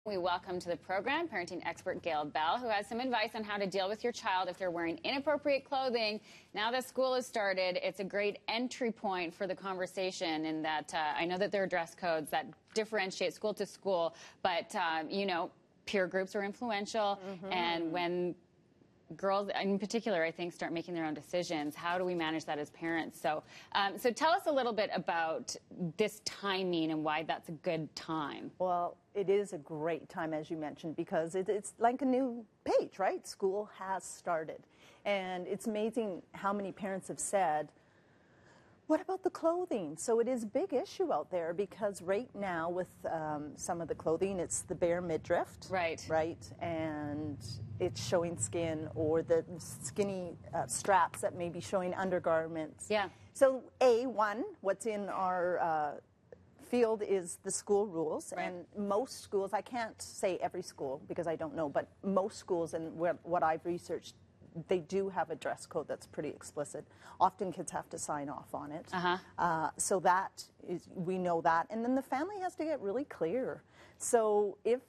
We welcome to the program parenting expert Gail Bell, who has some advice on how to deal with your child if they're wearing inappropriate clothing. Now that school has started, it's a great entry point for the conversation in that I know that there are dress codes that differentiate school to school, but, you know, peer groups are influential, and when girls in particular, I think, start making their own decisions, how do we manage that as parents? So, so tell us a little bit about this timing and why that's a good time. Well, it is a great time, as you mentioned, because it's like a new page, right? School has started. And it's amazing how many parents have said, what about the clothing? So it is a big issue out there because right now with some of the clothing, it's the bare midriff. Right. Right. And it's showing skin, or the skinny straps that may be showing undergarments. Yeah. So what's in our field is the school rules. Right. And most schools, I can't say every school because I don't know, but most schools and what I've researched, they do have a dress code that's pretty explicit. Often kids have to sign off on it. So that is, we know that. And then the family has to get really clear. So if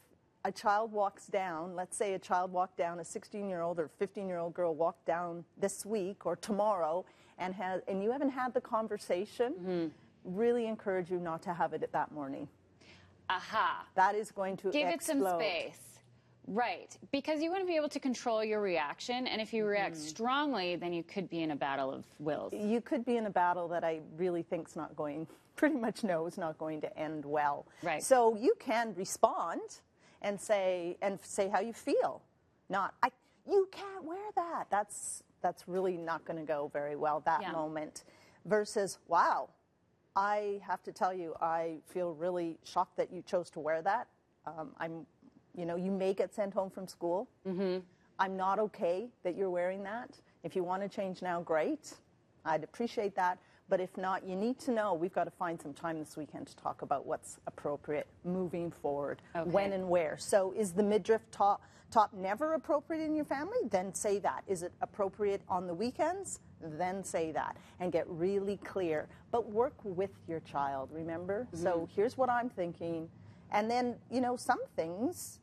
a child walks down, let's say a child walked down, a 16-year-old or 15-year-old girl walked down this week or tomorrow and you haven't had the conversation, really encourage you not to have it that morning. That is going to give explode. it some space. Right, because you wouldn't be able to control your reaction, and if you react strongly, then you could be in a battle of wills. You could be in a battle that I really think's not going, pretty much know is not going to end well. Right. So you can respond and say how you feel. Not, you can't wear that. That's really not going to go very well, that moment. Versus, wow, I have to tell you, I feel really shocked that you chose to wear that. You know, you may get sent home from school. I'm not okay that you're wearing that. If you want to change now, great. I'd appreciate that. But if not, you need to know we've got to find some time this weekend to talk about what's appropriate moving forward, when and where. So is the midriff top never appropriate in your family? Then say that. Is it appropriate on the weekends? Then say that and get really clear. But work with your child, remember? So here's what I'm thinking. And then, you know, some things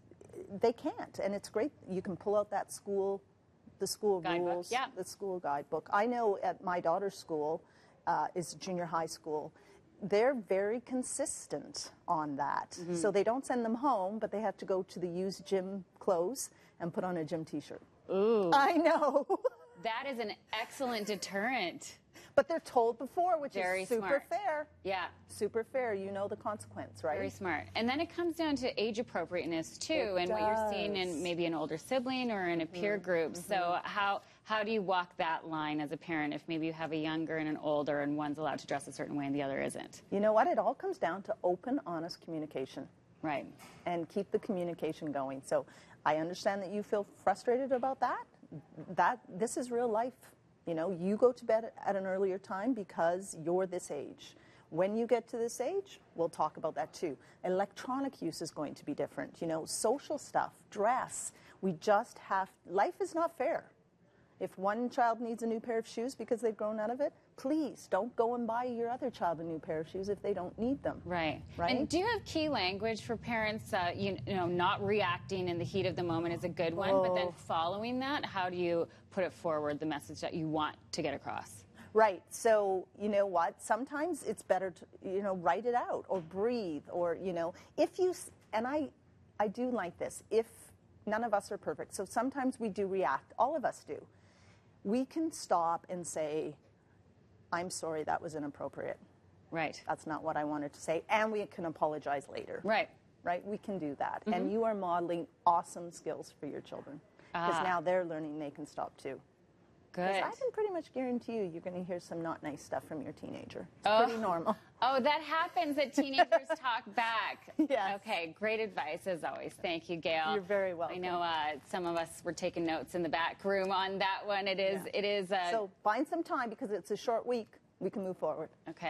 they can't, and it's great. You can pull out that the school guidebook, rules, the school guidebook. I know at my daughter's school, is junior high school, they're very consistent on that. So they don't send them home, but they have to go to the used gym clothes and put on a gym t-shirt. Ooh. I know. That is an excellent deterrent. But they're told before, which Very is super smart. fair. Yeah. Super fair. You know the consequence, right? Very smart. And then it comes down to age appropriateness, too, and what you're seeing in maybe an older sibling or in a peer group. So how do you walk that line as a parent if maybe you have a younger and an older and one's allowed to dress a certain way and the other isn't? You know what? It all comes down to open, honest communication. Right. And keep the communication going. So I understand that you feel frustrated about that. This is real life. You know, you go to bed at an earlier time because you're this age. When you get to this age, we'll talk about that too. Electronic use is going to be different. You know, social stuff, dress. Life is not fair. If one child needs a new pair of shoes because they've grown out of it, please don't go and buy your other child a new pair of shoes if they don't need them. Right. And do you have key language for parents? You know, not reacting in the heat of the moment is a good one, but then following that, how do you put it forward, the message that you want to get across? Right. So, you know what? Sometimes it's better to, you know, write it out or breathe or, you know, and I do like this. If none of us are perfect, so sometimes we do react. All of us do. We can stop and say, I'm sorry, that was inappropriate. Right. That's not what I wanted to say. And we can apologize later. Right. Right? We can do that. And you are modeling awesome skills for your children. Because now they're learning they can stop too. Good. I can pretty much guarantee you're going to hear some not nice stuff from your teenager. It's pretty normal. Oh, that happens that teenagers talk back. Yes. Okay, great advice as always. Thank you, Gail. You're very welcome. I know some of us were taking notes in the back room on that one. It is. So find some time because it's a short week. We can move forward. Okay.